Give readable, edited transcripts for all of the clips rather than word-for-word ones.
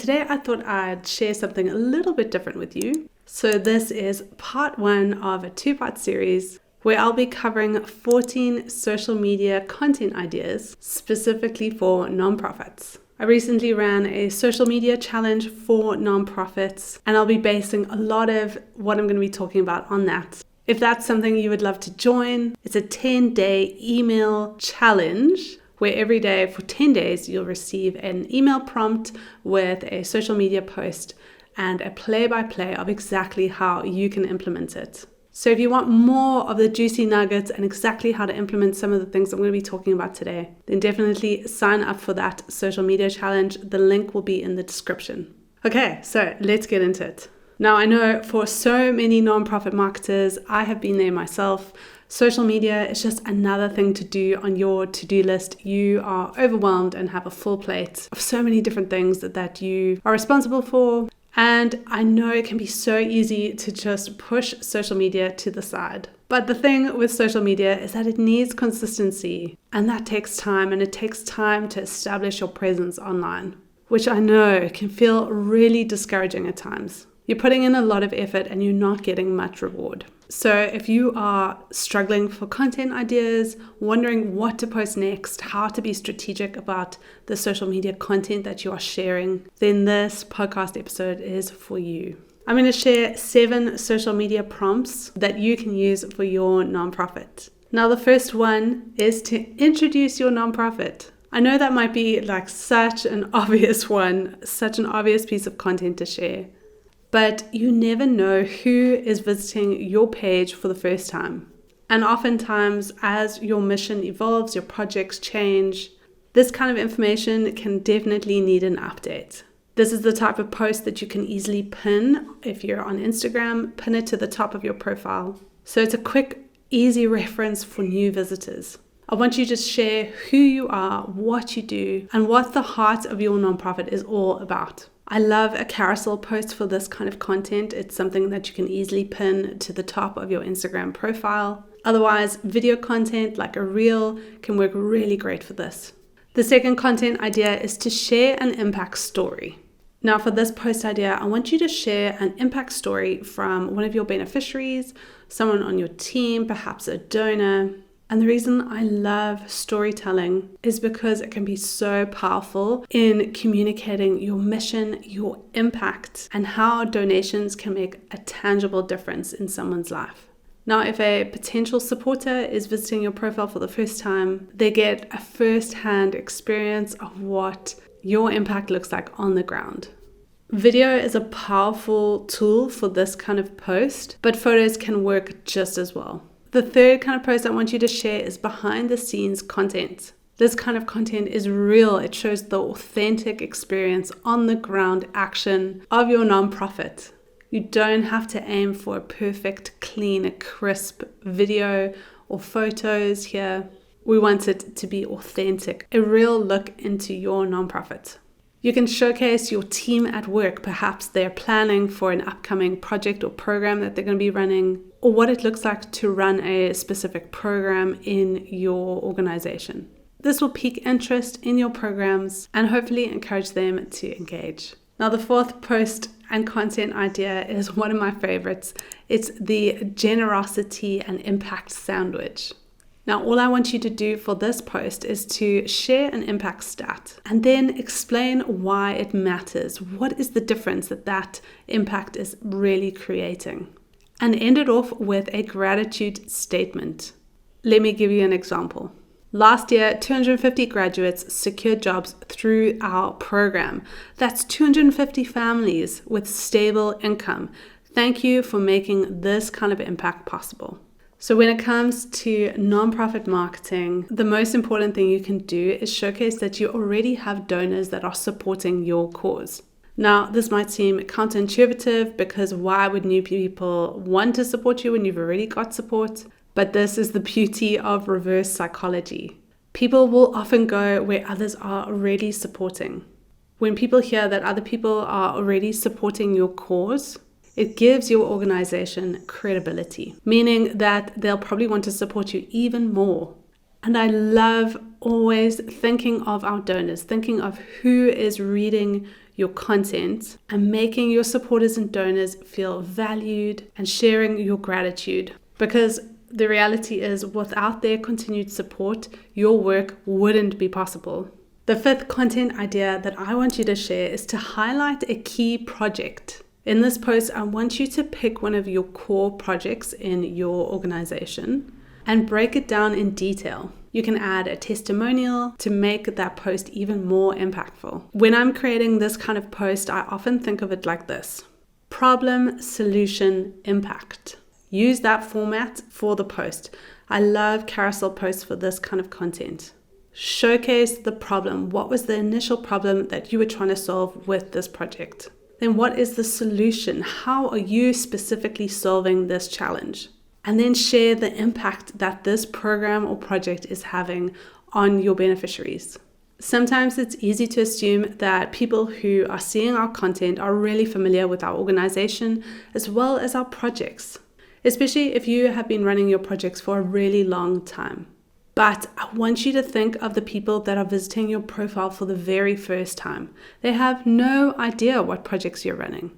today I thought I'd share something a little bit different with you. So this is part 1 of a 2-part series where I'll be covering 14 social media content ideas specifically for nonprofits. I recently ran a social media challenge for nonprofits, and I'll be basing a lot of what I'm going to be talking about on that. If that's something you would love to join, it's a 10-day email challenge where every day for 10 days you'll receive an email prompt with a social media post and a play-by-play of exactly how you can implement it. So if you want more of the juicy nuggets and exactly how to implement some of the things I'm going to be talking about today, then definitely sign up for that social media challenge. The link will be in the description. Okay, so let's get into it. Now, I know for so many nonprofit marketers, I have been there myself. Social media is just another thing to do on your to-do list. You are overwhelmed and have a full plate of so many different things that you are responsible for. And I know it can be so easy to just push social media to the side. But the thing with social media is that it needs consistency, and that takes time, and it takes time to establish your presence online, which I know can feel really discouraging at times. You're putting in a lot of effort and you're not getting much reward. So if you are struggling for content ideas, wondering what to post next, how to be strategic about the social media content that you are sharing, then this podcast episode is for you. I'm going to share 7 social media prompts that you can use for your nonprofit. Now, the first one is to introduce your nonprofit. I know that might be like such an obvious one, such an obvious piece of content to share. But you never know who is visiting your page for the first time. And oftentimes, as your mission evolves, your projects change, this kind of information can definitely need an update. This is the type of post that you can easily pin. If you're on Instagram, pin it to the top of your profile. So it's a quick, easy reference for new visitors. I want you to share who you are, what you do, and what the heart of your nonprofit is all about. I love a carousel post for this kind of content. It's something that you can easily pin to the top of your Instagram profile. Otherwise, video content like a reel can work really great for this. The second content idea is to share an impact story. Now, for this post idea, I want you to share an impact story from one of your beneficiaries, someone on your team, perhaps a donor. And the reason I love storytelling is because it can be so powerful in communicating your mission, your impact, and how donations can make a tangible difference in someone's life. Now, if a potential supporter is visiting your profile for the first time, they get a first-hand experience of what your impact looks like on the ground. Video is a powerful tool for this kind of post, but photos can work just as well. The third kind of post I want you to share is behind the scenes content. This kind of content is real. It shows the authentic experience, on the ground action of your nonprofit. You don't have to aim for a perfect, clean, crisp video or photos here. We want it to be authentic, a real look into your nonprofit. You can showcase your team at work. Perhaps they're planning for an upcoming project or program that they're going to be running, or what it looks like to run a specific program in your organization. This will pique interest in your programs and hopefully encourage them to engage. Now, the fourth post and content idea is one of my favorites. It's the generosity and impact sandwich. Now, all I want you to do for this post is to share an impact stat and then explain why it matters. What is the difference that impact is really creating? And end it off with a gratitude statement. Let me give you an example. Last year, 250 graduates secured jobs through our program. That's 250 families with stable income. Thank you for making this kind of impact possible. So when it comes to nonprofit marketing, the most important thing you can do is showcase that you already have donors that are supporting your cause. Now, this might seem counterintuitive because why would new people want to support you when you've already got support? But this is the beauty of reverse psychology. People will often go where others are already supporting. When people hear that other people are already supporting your cause, it gives your organization credibility, meaning that they'll probably want to support you even more. And I love always thinking of our donors, thinking of who is reading your content and making your supporters and donors feel valued and sharing your gratitude. Because the reality is, without their continued support, your work wouldn't be possible. The fifth content idea that I want you to share is to highlight a key project. In this post, I want you to pick one of your core projects in your organization and break it down in detail. You can add a testimonial to make that post even more impactful. When I'm creating this kind of post, I often think of it like this: problem, solution, impact. Use that format for the post. I love carousel posts for this kind of content. Showcase the problem. What was the initial problem that you were trying to solve with this project? Then what is the solution? How are you specifically solving this challenge? And then share the impact that this program or project is having on your beneficiaries. Sometimes it's easy to assume that people who are seeing our content are really familiar with our organization as well as our projects, especially if you have been running your projects for a really long time. But I want you to think of the people that are visiting your profile for the very first time. They have no idea what projects you're running.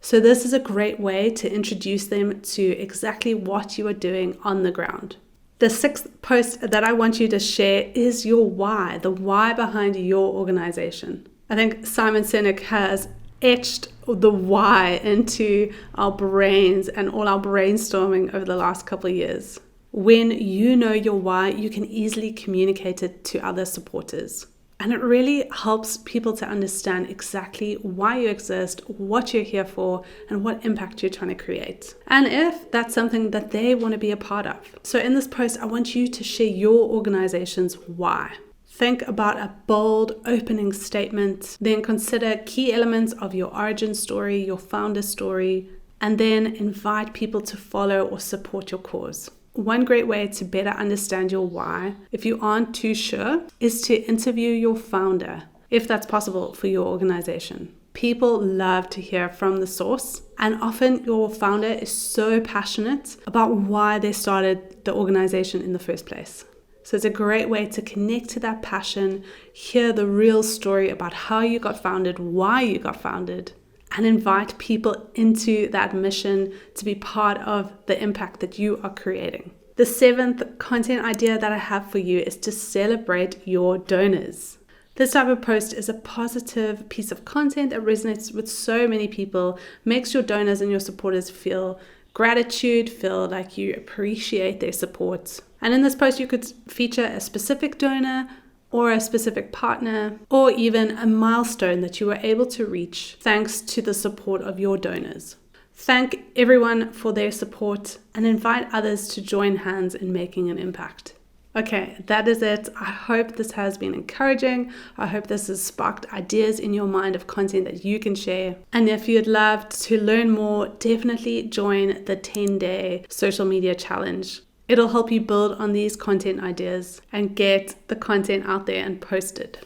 So this is a great way to introduce them to exactly what you are doing on the ground. The sixth post that I want you to share is your why, the why behind your organization. I think Simon Sinek has etched the why into our brains and all our brainstorming over the last couple of years. When you know your why, you can easily communicate it to other supporters. And it really helps people to understand exactly why you exist, what you're here for, and what impact you're trying to create. And if that's something that they want to be a part of. So in this post, I want you to share your organization's why. Think about a bold opening statement, then consider key elements of your origin story, your founder story, and then invite people to follow or support your cause. One great way to better understand your why, if you aren't too sure, is to interview your founder, if that's possible for your organization. People love to hear from the source, and often your founder is so passionate about why they started the organization in the first place. So it's a great way to connect to that passion, hear the real story about how you got founded, why you got founded, and invite people into that mission to be part of the impact that you are creating. The seventh content idea that I have for you is to celebrate your donors. This type of post is a positive piece of content that resonates with so many people, makes your donors and your supporters feel gratitude, feel like you appreciate their support. And in this post, you could feature a specific donor, or a specific partner, or even a milestone that you were able to reach thanks to the support of your donors. Thank everyone for their support and invite others to join hands in making an impact. Okay, that is it. I hope this has been encouraging. I hope this has sparked ideas in your mind of content that you can share. And if you'd love to learn more, definitely join the 10-day social media challenge. It'll help you build on these content ideas and get the content out there and posted.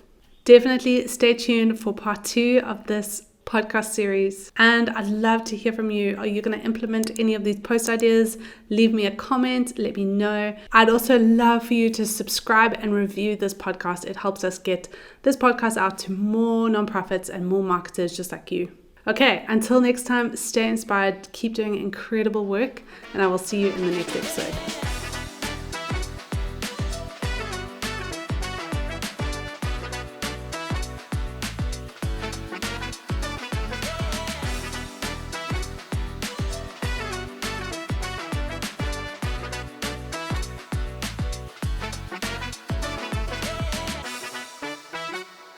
Definitely stay tuned for part 2 of this podcast series. And I'd love to hear from you. Are you going to implement any of these post ideas? Leave me a comment. Let me know. I'd also love for you to subscribe and review this podcast. It helps us get this podcast out to more nonprofits and more marketers just like you. Okay, until next time, stay inspired, keep doing incredible work, and I will see you in the next episode.